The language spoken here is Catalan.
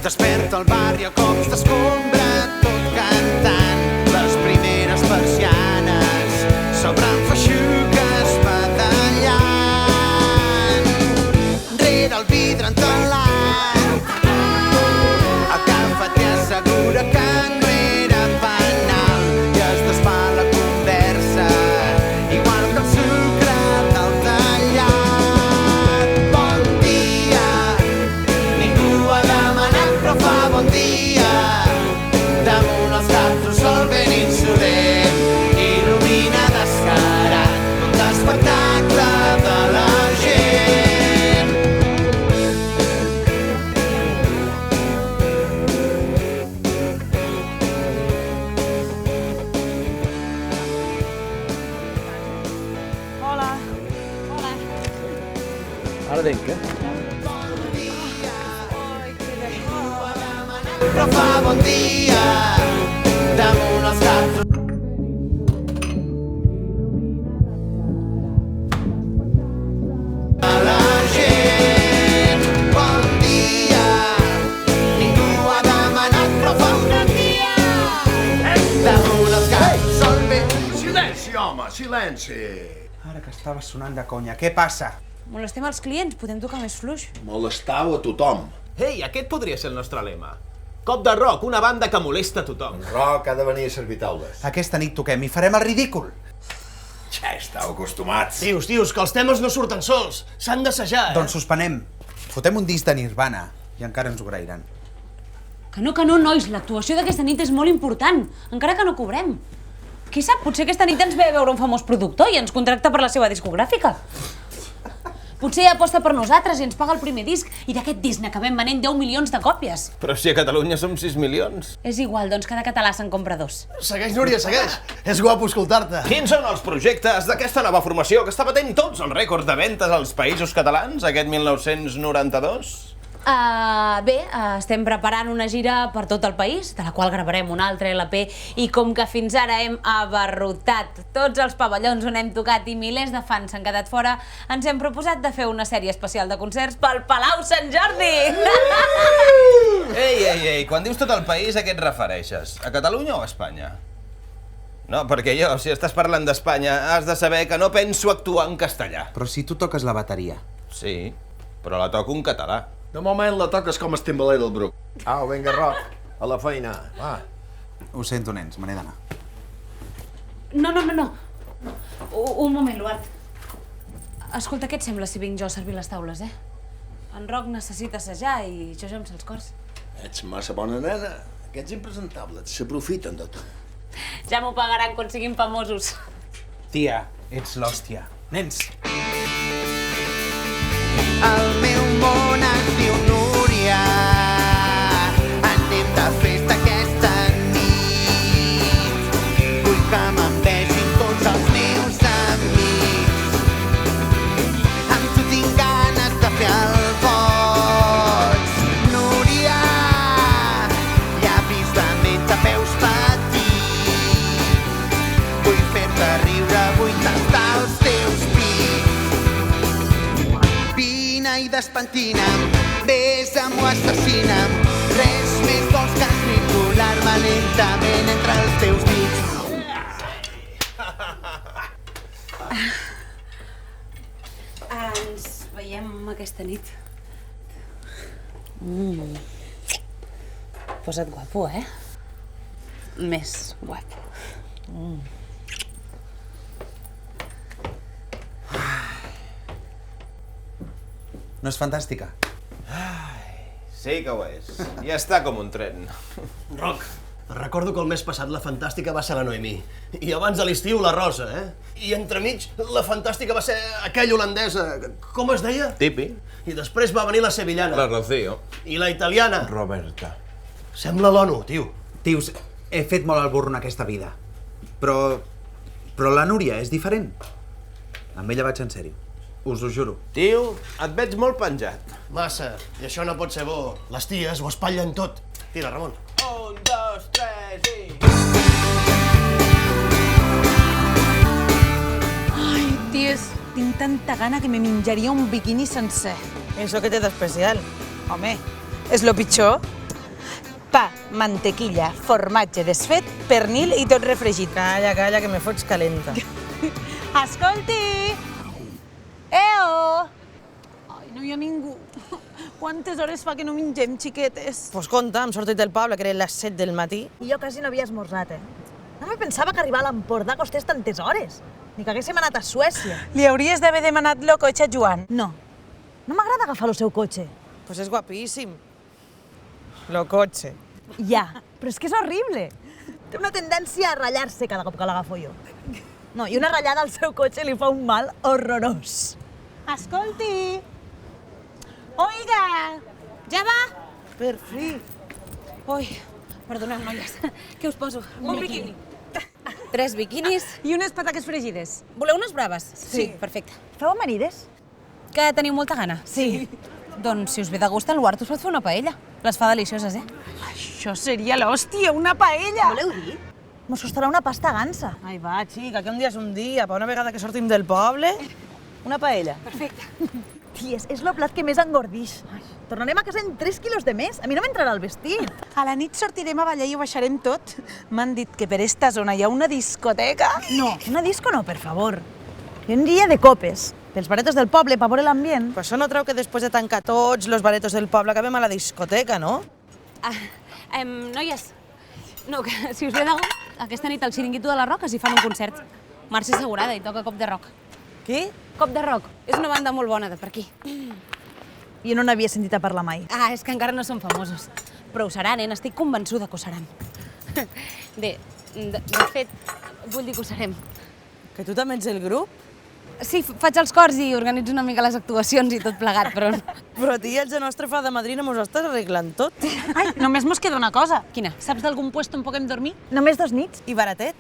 Desperta el barri a cops d'escombra, tot cantant. Les primeres persianes s'obren feixugues badallant. Rere el vidre entelat, el cafeter assegura que no era penal i es desfà la conversa, igual que el sucre del tallat. Bon dia, ningú ha demanat però fa bon dia. Damunt els caps un sol ben insolent il·lumina descarat tot l'espectacle de la gent. Hola. Hola. Ara vinc, eh? Però fa bon dia, damunt els caps de la gent. Bon dia, ningú ha demanat però fa un gran dia. Damunt els caps un sol ben... Silenci, home, silenci! Ara que estava sonant de conya, què passa? Molestem els clients, podem tocar més fluix. Molestau a tothom. Ei, aquest podria ser el nostre lema. Cop de rock, una banda que molesta a tothom. Roc ha de venir a servir taules. Aquesta nit toquem i farem el ridícul. Ja estàu acostumats. Tios, que els temes no surten sols. S'han d'assajar, Doncs suspenem. Fotem un disc de Nirvana i encara ens ho agrairan. Que no, nois, l'actuació d'aquesta nit és molt important, encara que no cobrem. Qui sap, potser aquesta nit ens ve a veure un famós productor i ens contracta per la seva discogràfica. Potser aposta per nosaltres i ens paga el primer disc i d'aquest disc n'acabem venent 10 milions de còpies. Però si a Catalunya som 6 milions. És igual, doncs cada català se'n compra 2. Segueix, Núria, segueix. És guapo escoltar-te. Quins són els projectes d'aquesta nova formació que està batent tots els rècords de ventes als països catalans aquest 1992? Estem preparant una gira per tot el país, de la qual gravarem un altre LP, i com que fins ara hem abarrotat tots els pavellons on hem tocat i milers de fans s'han quedat fora, ens hem proposat de fer una sèrie especial de concerts pel Palau Sant Jordi! Ei, quan dius tot el país, a què et refereixes? A Catalunya o a Espanya? No, perquè jo, si estàs parlant d'Espanya, has de saber que no penso actuar en castellà. Però si tu toques la bateria. Sí, però la toco en català. De moment la toques com el timbaler del Bruc. Au, vinga, Roc, a la feina, va. Ho sento, nens, me n'he d'anar. No. Un moment, Luart. Escolta, què et sembla si vinc jo a servir les taules, eh? En Roc necessita assajar i jo em sé els cors. Ets massa bona nena. Aquests impresentables s'aprofiten de tu. Ja m'ho pagaran quan siguin famosos. Tia, ets l'hòstia. Nens! El meu món es diu Núria. Anem de festa aquesta nit. Vull que me'n vegin tots els meus amics. Amb tu tinc ganes de fer el boig. Núria, llavis de menta, peus petits. Vull fer-te riure, vull tastar els teus pits. I despentina'm, besa'm o assassina'm. Res més vols que esmicolar-me lentament entre els teus dits. Ens veiem aquesta nit. Posa't guapo, eh? Més guapo. No és fantàstica? Sí que ho és. I està com un tren. Roc, recordo que el mes passat la fantàstica va ser la Noemí. I abans de l'estiu la Rosa, eh? I entremig la fantàstica va ser aquella holandesa. Com es deia? Tipi. I després va venir la sevillana. La Rocío. I la italiana. Roberta. Sembla l'ONU, tio. Tios, he fet molt el burro en aquesta vida. Però la Núria és diferent. Amb ella vaig en sèrio. Us ho juro. Tio, et veig molt penjat. Massa. I això no pot ser bo. Les ties ho espatllen tot. Tira, Ramon. 1, 2, 3 i... Ai, ties, tinc tanta gana que me menjaria un biquini sencer. Eso que té d'especial? Home, és lo pitjor. Pa, mantequilla, formatge desfet, pernil i tot refregit. Calla, calla, que me fots calenta. Escolti! Eo! Ai, no hi ha ningú. Quantes hores fa que no mengem, xiquetes? Pues compte, hem sortit del poble, que eren les 7 del matí. I jo quasi no havia esmorzat, No me pensava que arribar a l'Empordà costés tantes hores. Ni que haguéssim anat a Suècia. Li hauries d'haver demanat el cotxe a Joan. No. No m'agrada agafar el seu cotxe. Pues és guapíssim. Lo cotxe. Ja, però és que és horrible. Té una tendència a ratllar-se cada cop que l'agafo jo. No, i una ratllada al seu cotxe li fa un mal horrorós. Escolti! Oiga! Ja va? Per fi. Ui, perdoneu, noies, què us poso? Un biquini. 3 biquinis. I unes pataques fregides. Voleu unes braves? Sí. Perfecte. Feu amanides? Que teniu molta gana? Sí. Doncs si us ve de gust, el Luart us pot fer una paella. Les fa delicioses, Això seria l'hòstia, una paella! Voleu dir? Mos costarà una pasta gansa. Ai, va, xica, que un dia és un dia. Per una vegada que sortim del poble, una paella. Ties, és el plat que més engordix. Tornarem a casa amb 3 quilos de més. A mi no m'entrarà el vestit. A la nit sortirem a ballar i ho baixarem tot. M'han dit que per esta zona hi ha una discoteca. No, una disco no, per favor. Jo aniria de copes, pels baretos del poble, per veure l'ambient. Però això no treu que després de tancar tots los baretos del poble acabem a la discoteca, no? Noies, no, que si us ve de gust, aquesta nit al Xiringuito de la Roca s'hi fan un concert. Mercè Segurada i toca Cop de Rock. Qui? Cop de Rock. És una banda molt bona de per aquí. Jo no n'havia sentit a parlar mai. Ah, és que encara no són famosos. Però ho seran, n'estic convençuda que ho seran. Bé, de fet, vull dir que ho serem. Que tu també ets el grup? Sí, faig els cors i organitzo una mica les actuacions i tot plegat, però... Però a ti els de nostra fa de madrina mos estàs arreglant tot. Ai, només mos queda una cosa. Quina? Saps d'algun puesto on puguem dormir? Només 2 nits? I baratet?